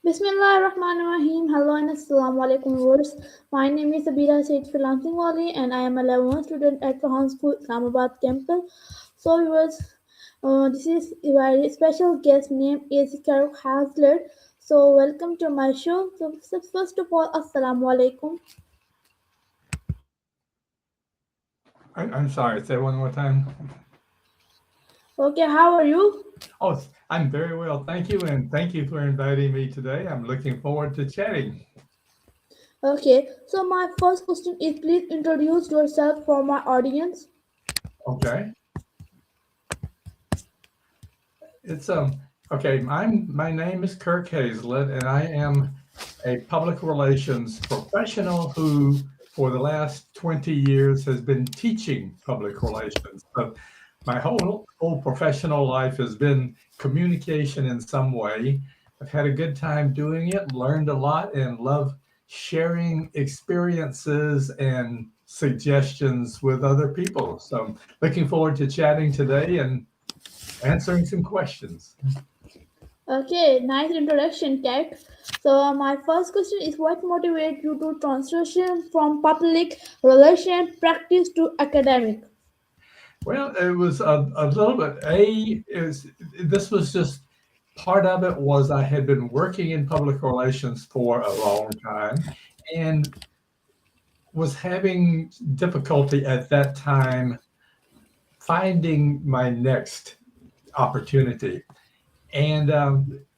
Bismillahirrahmanirrahim. Hello and assalamu alaikum viewers. My name is Abira Said Freelancing Wali and I am a level 1 student at Kahan School, Islamabad campus. So viewers, this is a very special guest name is Sir Kirk Hazlett. So welcome to my show. So first of all, assalamu alaikum. I'm sorry, say one more time. Okay, how are you? Oh, I'm very well, thank you, and thank you for inviting me today. I'm looking forward to chatting. Okay, so my first question is please introduce yourself for my audience. Okay, it's okay. My name is Kirk Hazlett, and I am a public relations professional who, for the last 20 years, has been teaching public relations. So my whole professional life has been communication in some way. I've had a good time doing it, learned a lot, and love sharing experiences and suggestions with other people. So looking forward to chatting today and answering some questions. Okay, nice introduction, Kat. So my first question is what motivated you to transition from public relation practice to academic? Well, it was a little bit. This was just part of it was I had been working in public relations for a long time and was having difficulty at that time finding my next opportunity. And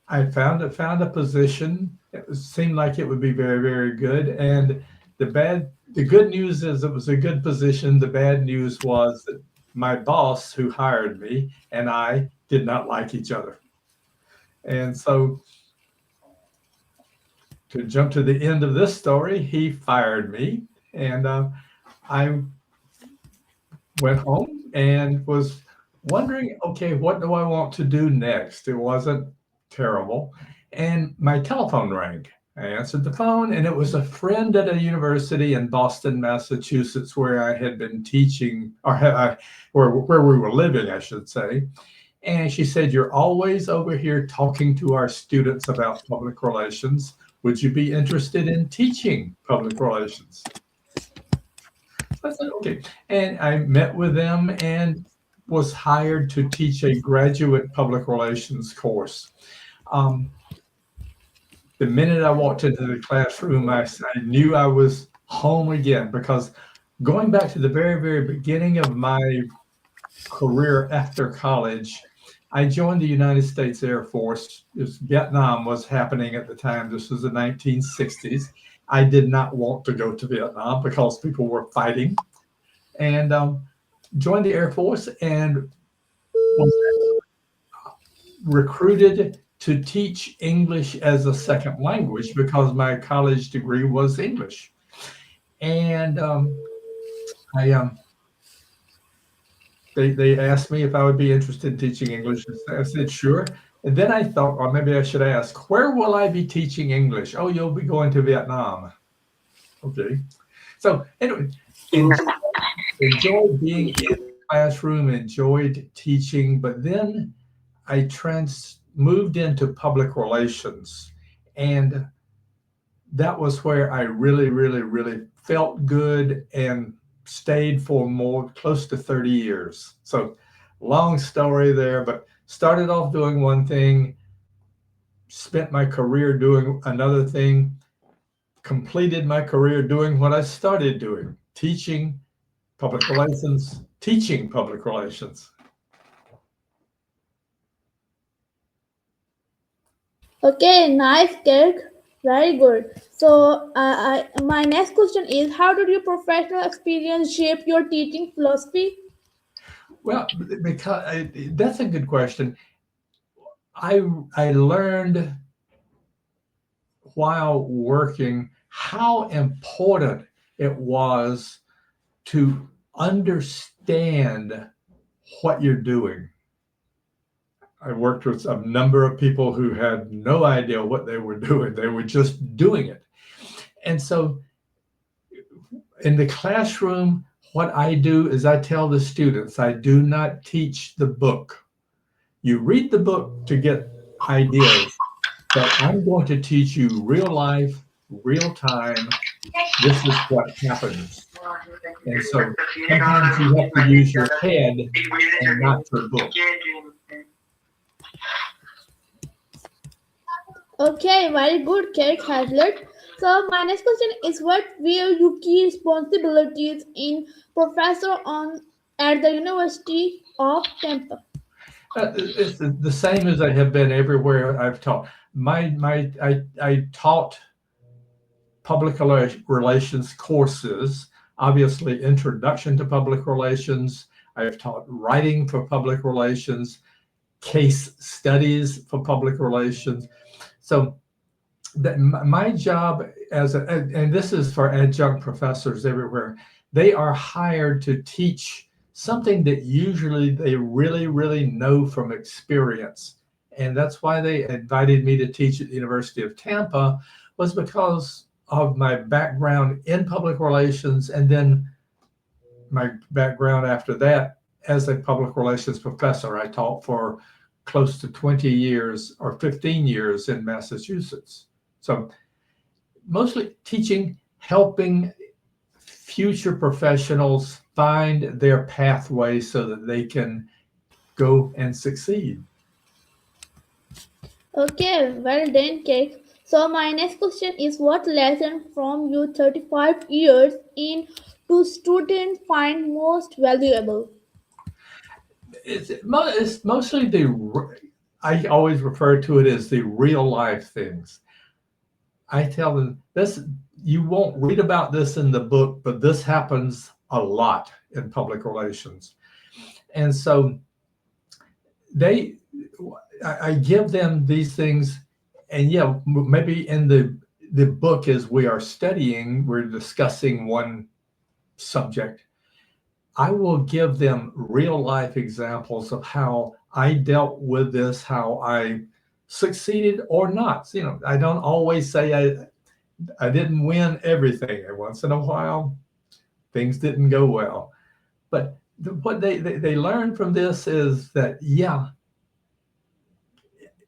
I found a position. Seemed like it would be very, very good. And the good news is it was a good position. The bad news was that my boss, who hired me, and I did not like each other. And so, to jump to the end of this story, he fired me, and I went home and was wondering, okay, what do I want to do next? It wasn't terrible. And my telephone rang. I answered the phone, and it was a friend at a university in Boston, Massachusetts, where I had been teaching, where we were living, I should say. And she said, "You're always over here talking to our students about public relations. Would you be interested in teaching public relations?" So I said, okay. And I met with them and was hired to teach a graduate public relations course. Um, the minute I walked into the classroom, I knew I was home again because going back to the very, very beginning of my career after college, I joined the United States Air Force. Vietnam was happening at the time. This was the 1960s. I did not want to go to Vietnam because people were fighting, and joined the Air Force and was recruited to teach English as a second language because my college degree was English. And I they asked me if I would be interested in teaching English. I said sure. And then I thought, or maybe I should ask, where will I be teaching English? Oh, you'll be going to Vietnam. Okay. So anyway, enjoyed being in the classroom, enjoyed teaching, but then I moved into public relations, and that was where I really, really, really felt good and stayed for more close to 30 years. So long story there, but started off doing one thing, spent my career doing another thing, completed my career doing what I started doing, teaching public relations. Okay, nice, Kirk. Very good. So my next question is how did your professional experience shape your teaching philosophy? Well, because that's a good question. I learned while working how important it was to understand what you're doing. I worked with a number of people who had no idea what they were doing. They were just doing it. And so in the classroom, what I do is I tell the students, I do not teach the book. You read the book to get ideas. but I'm going to teach you real life, real time. This is what happens. And so sometimes you have to use your head and not your book. Okay, very good, Kirk Hazlett. So my next question is, what were your key responsibilities in professor on at the University of Tampa? It's the same as I have been everywhere I've taught. I taught public relations courses, obviously introduction to public relations. I've taught writing for public relations, case studies for public relations. So that my job as a, and this is for adjunct professors everywhere, they are hired to teach something that usually they really, really know from experience. And that's why they invited me to teach at the University of Tampa, was because of my background in public relations and then my background after that as a public relations professor. I taught for close to 20 years or 15 years in Massachusetts. So mostly teaching, helping future professionals find their pathway so that they can go and succeed. Okay, well done, Kirk. So my next question is, what lesson from your 35 years in do students find most valuable? It's mostly I always refer to it as the real life things. I tell them this, you won't read about this in the book, but this happens a lot in public relations. And so they, I give them these things, and yeah, maybe in the book as we are studying, we're discussing one subject. I will give them real life examples of how I dealt with this, how I succeeded or not. You know, I don't always say I didn't win everything. And once in a while, things didn't go well. But what they learn from this is that, yeah,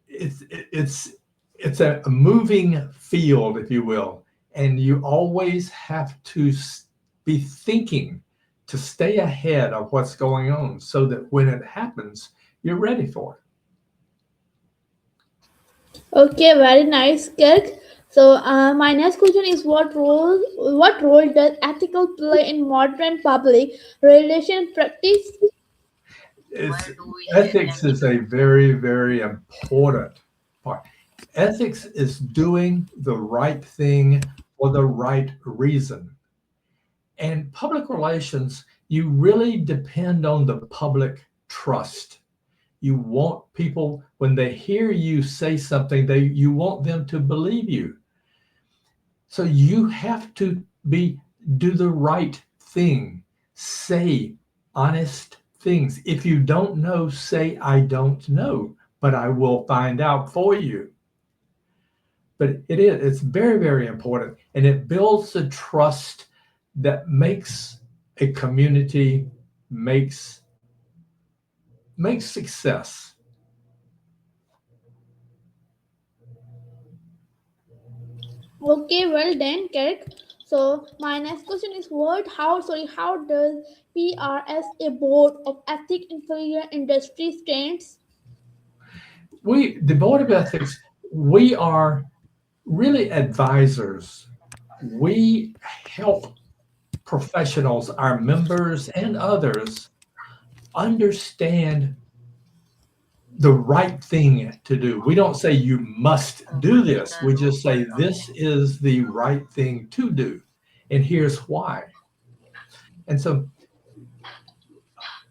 it's it's it's a moving field, if you will, and you always have to be thinking to stay ahead of what's going on, so that when it happens, you're ready for Okay, very nice, Kirk. So my next question is, what role does ethical play in modern public relation practice? it. It's ethics is a very, very important part. Ethics is doing the right thing for the right reason. And public relations, you really depend on the public trust. You want people, when they hear you say something, you want them to believe you. So you have to be do the right thing. Say honest things. If you don't know, say I don't know, but I will find out for you. But it's very, very important, and it builds the trust that makes a community makes makes success. Okay, well done, Kirk. So my next question is, how does PRS, a board of ethic inferior industry stands? The board of ethics, we are really advisors. We help professionals, our members and others, understand the right thing to do. We don't say you must do this. We just say this is the right thing to do. And here's why. And so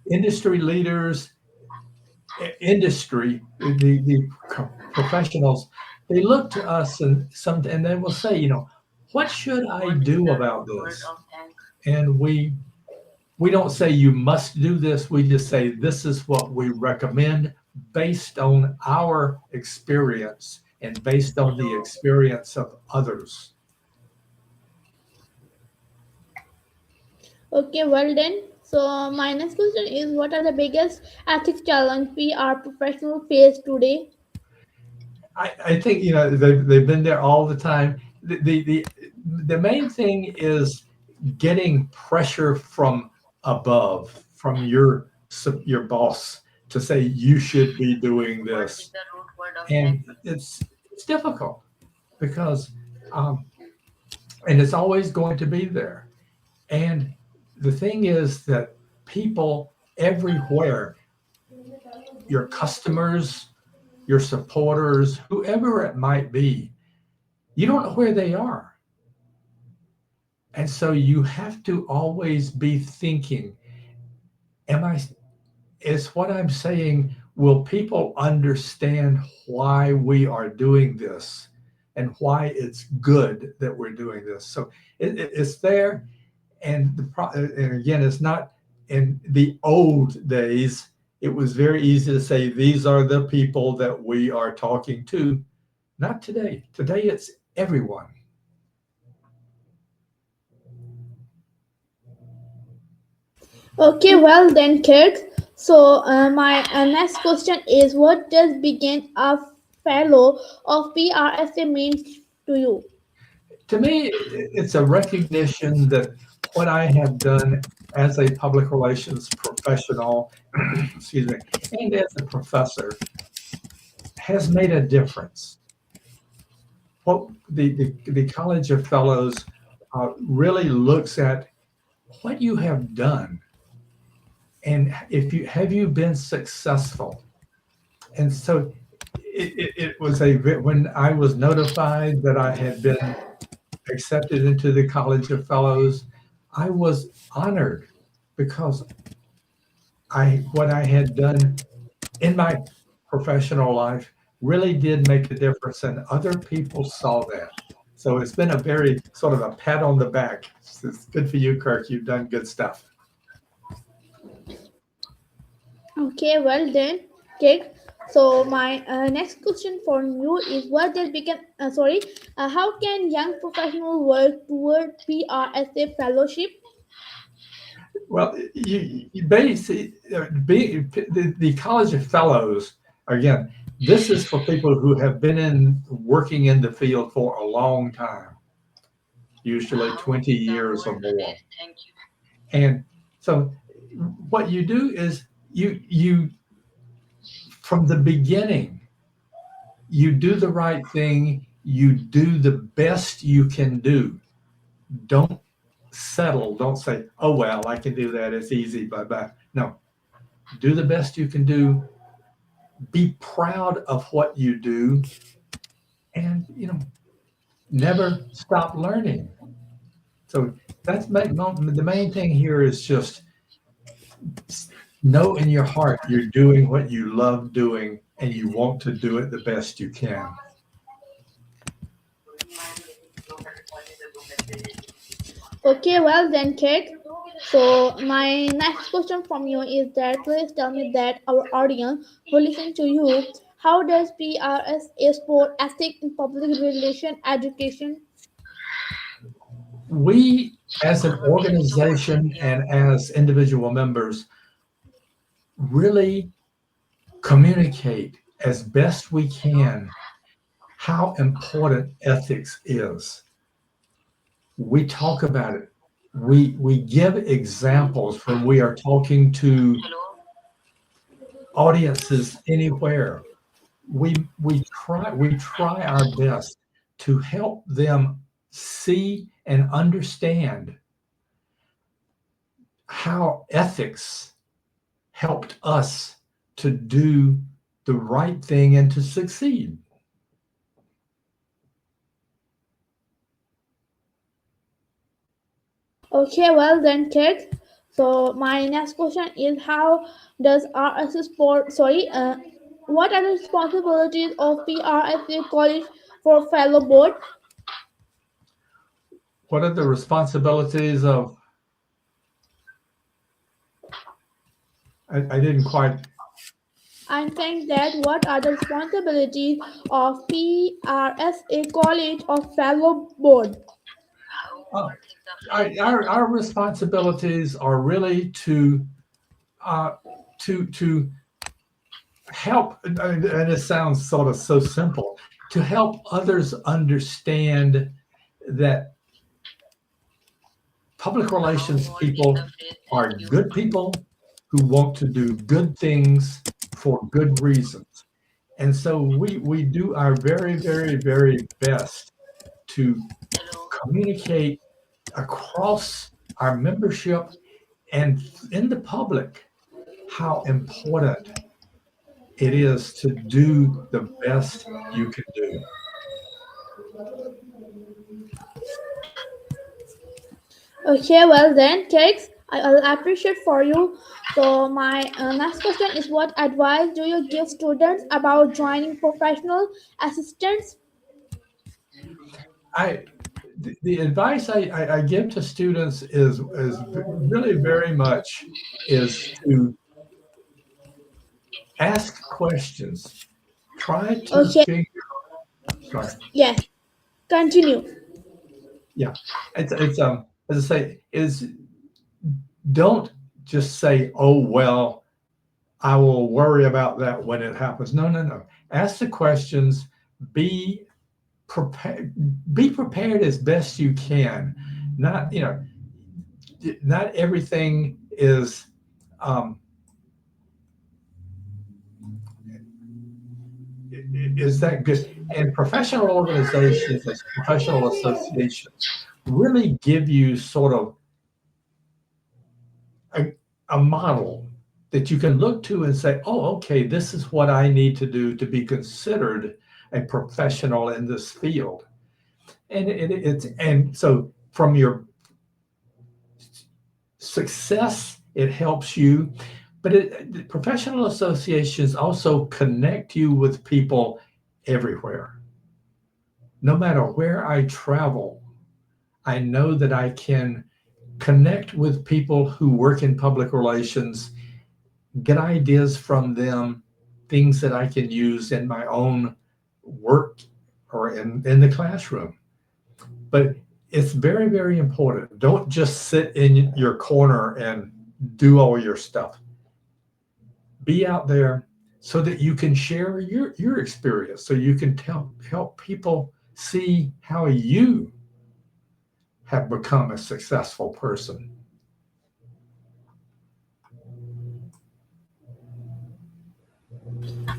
industry leaders, industry, the professionals, they look to us and they will say, what should I do about this? And we don't say you must do this. We just say this is what we recommend based on our experience and based on the experience of others. Okay, well done. So my next question is, what are the biggest ethics challenge PR professionals face today? I think they've been there all the time. The main thing is getting pressure from above, from your boss to say you should be doing this, and it's difficult because um, and it's always going to be there. And the thing is that people everywhere, your customers, your supporters, whoever it might be, you don't know where they are. And so you have to always be thinking, am I, is what I'm saying, will people understand why we are doing this and why it's good that we're doing this? So it's there. And and again, it's not in the old days. It was very easy to say, these are the people that we are talking to. Not today. Today, it's everyone. Okay, well then, Kirk. So my next question is, what does being a fellow of PRSA mean to you? To me, it's a recognition that what I have done as a public relations professional, excuse me, and as a professor has made a difference. What the College of Fellows really looks at what you have done, and if you have you been successful. And so it was when I was notified that I had been accepted into the College of Fellows, I was honored because what I had done in my professional life really did make a difference, and other people saw that. So it's been a very sort of a pat on the back. It's good for you, Kirk. You've done good stuff. Okay, well then, Kirk. So my next question for you is, what does become how can young professionals work toward PRSA fellowship? Well, you basically the College of Fellows again. This is for people who have been in working in the field for a long time, usually 20 years or more. And so, what you do is you from the beginning you do the right thing. You do the best you can do. Don't settle. Don't say, "Oh well, I can do that. It's easy." Bye bye. No, do the best you can do, be proud of what you do, and never stop learning. So the main thing here is just know in your heart you're doing what you love doing and you want to do it the best you can. Okay, well then, Kirk. So my next question from you is that, please tell me that our audience who listen to you, how does PRSA sport ethic in public relation education? We, as an organization and as individual members, really communicate as best we can how important ethics is. We talk about it. We give examples when we are talking to audiences anywhere. We try our best to help them see and understand how ethics helped us to do the right thing and to succeed. Okay, well then, Kirk. So my next question is, how does RSA sport? What are the responsibilities of PRSA college for fellow board? What are the responsibilities of? I didn't quite. I'm saying that, what are the responsibilities of PRSA college of fellow board? Uh, our responsibilities are really uh, to help, and it sounds sort of so simple, to help others understand that public relations people are good people who want to do good things for good reasons. And so we do our very, very, very best to communicate across our membership and in the public how important it is to do the best you can do. Okay, well then, cakes. I'll appreciate for you. So my next question is, what advice do you give students about joining professional assistants? I the advice I give to students is really very much is to ask questions. Try to Okay, figure. Sorry. yes, continue. Yeah. It's as I say, is don't just say, "Oh well, I will worry about that when it happens." No, no, no. Ask the questions. Be prepared. Be prepared as best you can. Not not everything um, is that good. And professional organizations and professional associations really give you sort of a, a model that you can look to and say, oh, okay, this is what I need to do to be considered a professional in this field. And it's and so from your success, it helps you. But professional associations also connect you with people everywhere. No matter where I travel, I know that I can connect with people who work in public relations, get ideas from them, things that I can use in my own work or in the classroom. But it's very, very important. Don't just sit in your corner and do all your stuff. Be out there so that you can share your experience, so you can help people see how you have become a successful person.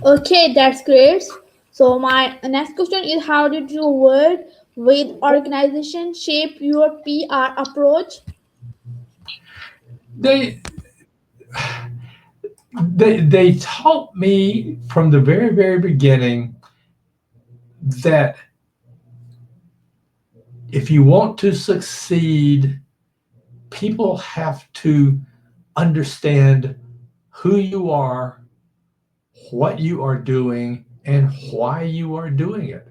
Okay, that's great. So my next question is, how did your work with organization shape your PR approach? They they taught me from the very, very beginning that if you want to succeed, people have to understand who you are, what you are doing, and why you are doing it.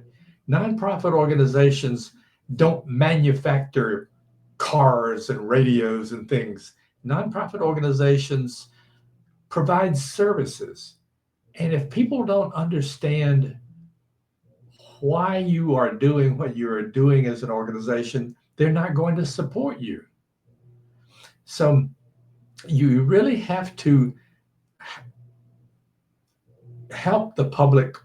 Nonprofit organizations don't manufacture cars and radios and things. Nonprofit organizations provide services. And if people don't understand why you are doing what you are doing as an organization, they're not going to support you. So you really have to help the public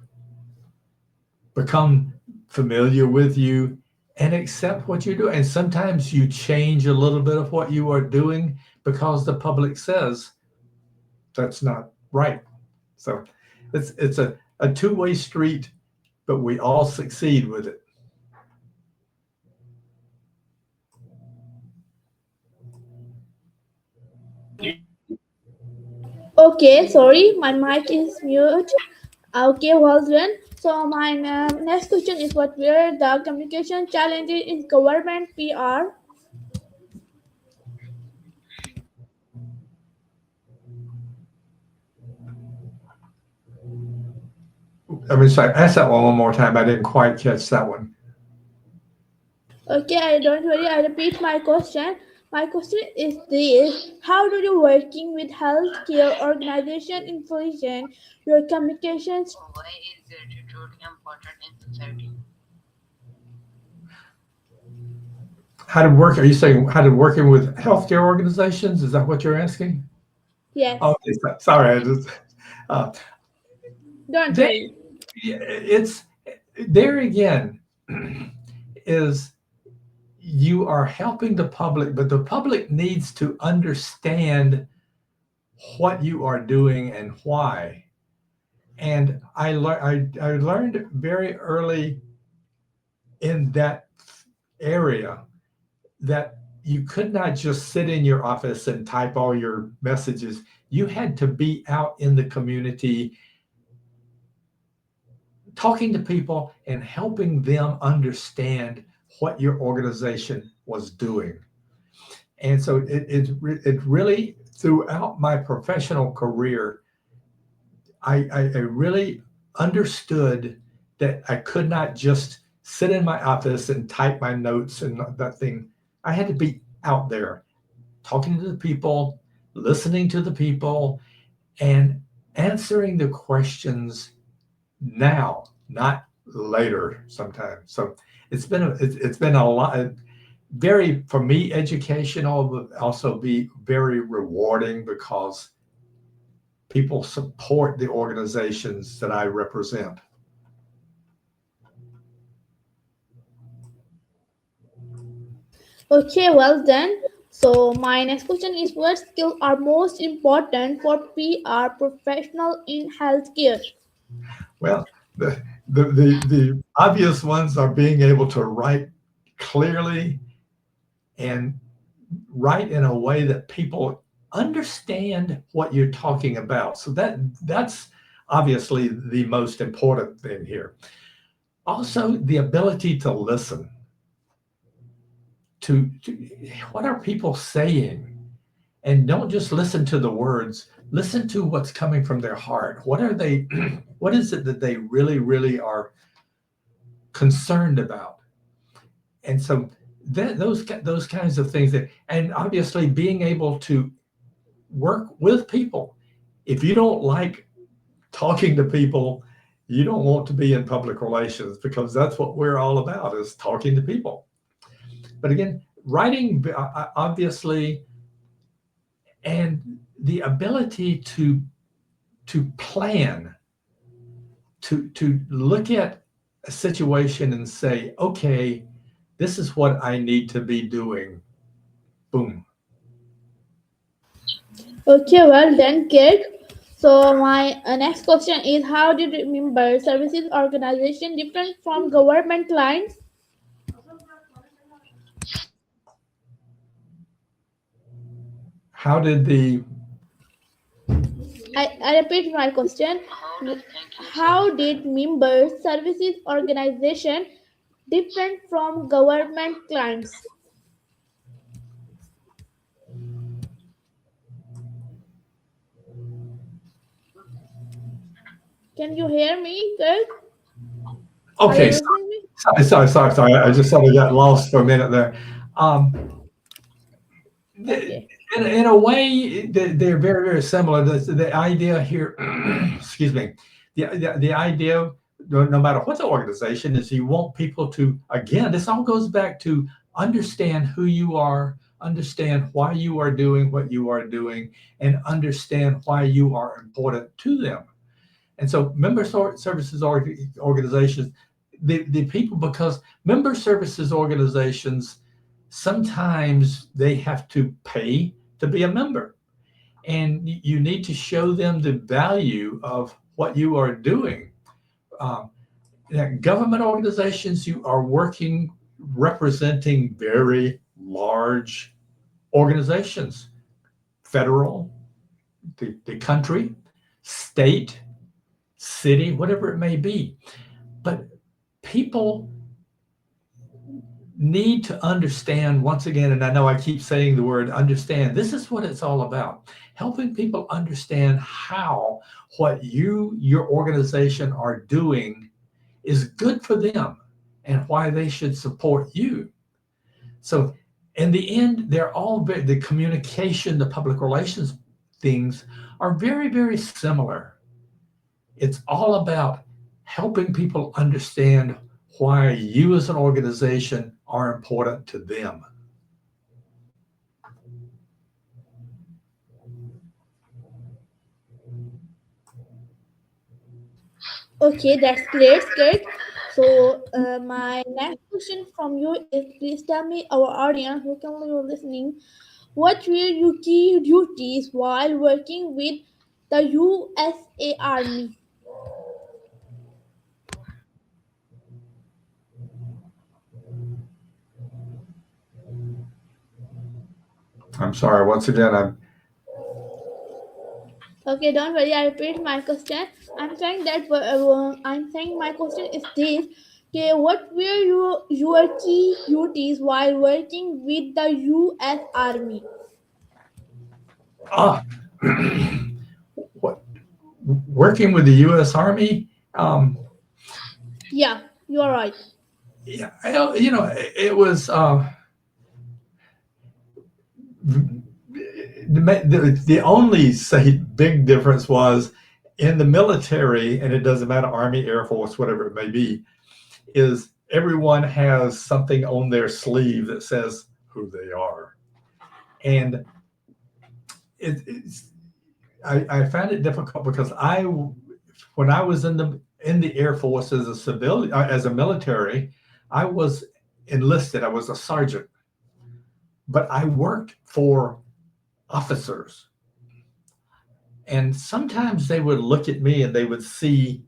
become familiar with you and accept what you do. And sometimes you change a little bit of what you are doing because the public says that's not right. So it's a two-way street, but we all succeed with it. Okay, sorry, my mic is mute. Okay, well done. So my next question is, what were the communication challenges in government PR? I mean, sorry, ask that one more time. I didn't quite catch that one. Okay, I don't worry. I repeat my question. My question is this: how do you working with healthcare organization influence your communications? Why is gratitude important in society? How to work? Are you saying how to working with healthcare organizations? Is that what you're asking? Yes. Okay, sorry. I just uh, Don't They, worry. it's there again is you are helping the public, but the public needs to understand what you are doing and why. And I learned very early in that area that you could not just sit in your office and type all your messages. You had to be out in the community talking to people and helping them understand what your organization was doing. And so it really, throughout my professional career, I really understood that I could not just sit in my office and type my notes and that thing. I had to be out there talking to the people, listening to the people, and answering the questions now, not later sometimes. So it's been a lot, very, for me, educational, but also be very rewarding because people support the organizations that I represent. Okay, well then. So my next question is, what skills are most important for PR professional in healthcare? Well, the obvious ones are being able to write clearly and write in a way that people understand what you're talking about. So that's obviously the most important thing here. Also, the ability to listen to what are people saying, and don't just listen to the words. Listen to what's coming from their heart. What are they? What is it that they really are concerned about? And so those kinds of things that, and obviously being able to work with people. If you don't like talking to people, you don't want to be in public relations, because that's what we're all about, is talking to people. But again, writing, obviously, and the ability to plan, to look at a situation and say, okay, this is what I need to be doing. Boom. Okay, well then, Kirk. So my next question is, how did member services organization different from government clients? How did the I repeat my question. How does, thank you, sir. How did member services organization different from government clients? Can you hear me, Kirk? Are you okay, listening to me? sorry. I just sort of got lost for a minute there. Um, Okay. in a way, they're very similar. The idea here, excuse me, the idea, no matter what the organization is, you want people to, again, this all goes back to understand who you are, understand why you are doing what you are doing, and understand why you are important to them. And so member services organizations, the people, because member services organizations, sometimes they have to pay to be a member. And you need to show them the value of what you are doing. Um, Government organizations, you are working representing very large organizations, federal, the country, state, city, whatever it may be. But people need to understand, once again, and I know I keep saying the word understand, this is what it's all about. Helping people understand how what your organization are doing is good for them and why they should support you. So in the end, they're all the communication, the public relations things are very similar. It's all about helping people understand why you as an organization are important to them. Okay, that's great, Kirk. So, my next question from you is please tell me, our audience who can be listening, what were your key duties while working with the USA Army? I'm sorry. Once again, I'm Okay, don't worry. I repeat my question. I'm saying my question is this. Okay, what were your key duties while working with the U.S. Army? ah, what working with the U.S. Army. Yeah, you are right. Yeah, it was the only say big difference was in the military, and it doesn't matter, Army, Air Force, whatever it may be, is everyone has something on their sleeve that says who they are, and it's I found it difficult because when I was in the Air Force as a civilian, as a military, I was enlisted. I was a sergeant, but I worked for officers, and sometimes they would look at me and they would see,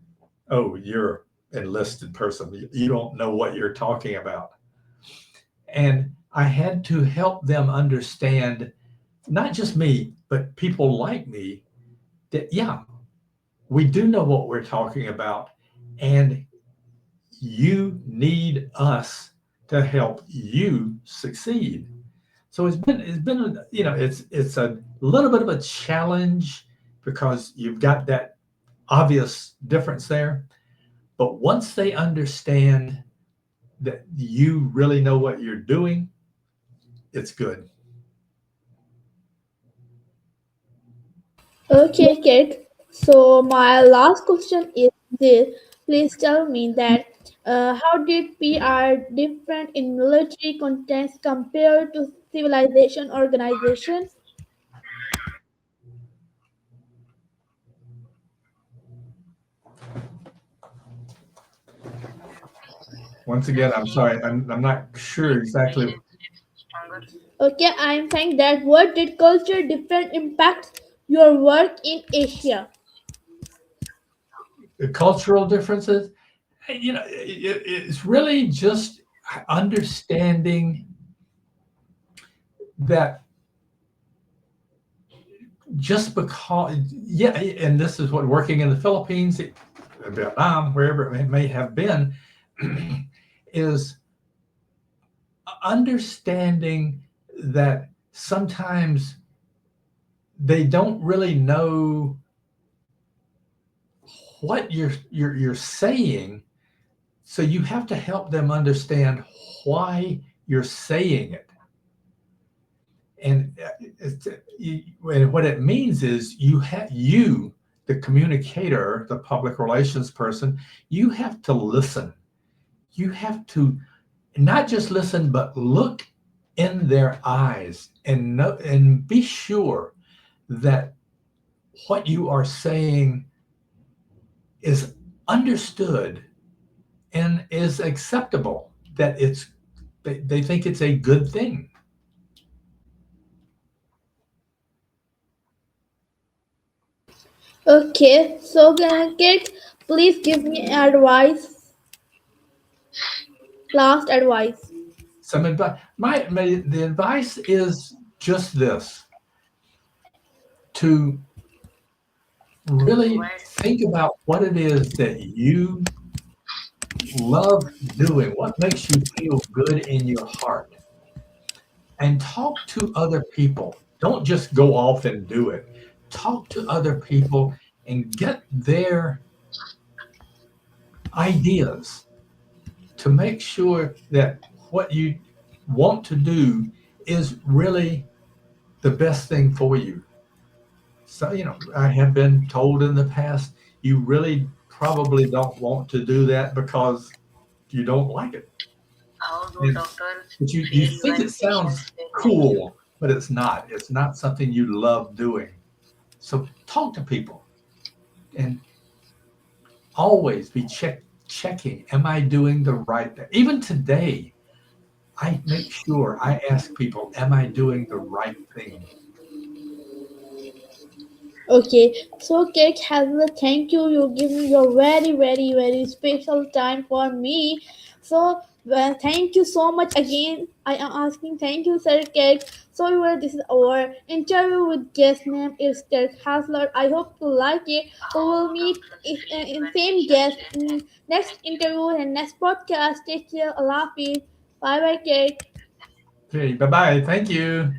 oh, you're an enlisted person. You don't know what you're talking about, and I had to help them understand, not just me, but people like me, that yeah, we do know what we're talking about, and you need us to help you succeed. So it's been it's a little bit of a challenge because you've got that obvious difference there. But once they understand that you really know what you're doing, it's good. Okay, Kate. So my last question is this. Please tell me that how did PR different in military context compared to civilization organization? Once Does again, I'm he sorry, I'm not sure make exactly. relationships stronger? Okay, I am saying that what did culture different impact your work in Asia? The cultural differences, it's really just understanding that just because, yeah, and this is what working in the Philippines, Vietnam, wherever it may have been, is understanding that sometimes they don't really know what you're saying, so you have to help them understand why you're saying it. And and what it means is the communicator, the public relations person, you have to listen. You have to not just listen, but look in their eyes and know and be sure that what you are saying is understood and is acceptable, that they think it's a good thing. Okay, so Kate, please give me advice, last advice. Some advice, the advice is just this: to really Provide think about what it is that you love doing, what makes you feel good in your heart, and talk to other people. Don't just go off and do it. Talk to other people and get their ideas to make sure that what you want to do is really the best thing for you. So, I have been told in the past, you really probably don't want to do that because you don't like it. how do And, doctors but you feel think when it sounds patients say thank you? cool, but it's not. It's not something you love doing. So talk to people and always be checking, am I doing the right thing? Even today, I make sure I ask people, am I doing the right thing? Okay, so Kirk Hazlett, thank you. You give me your very, very, very special time for me. So, thank you so much again. I am asking thank you, Sir Kirk. So, this is our interview with guest name is Kirk Hazlett. I hope you like it. We How will about the meet in same presentation guest stage? in next interview and next podcast. Take care. Allah Hafiz. Bye bye, Kirk. Okay, bye bye. Thank you.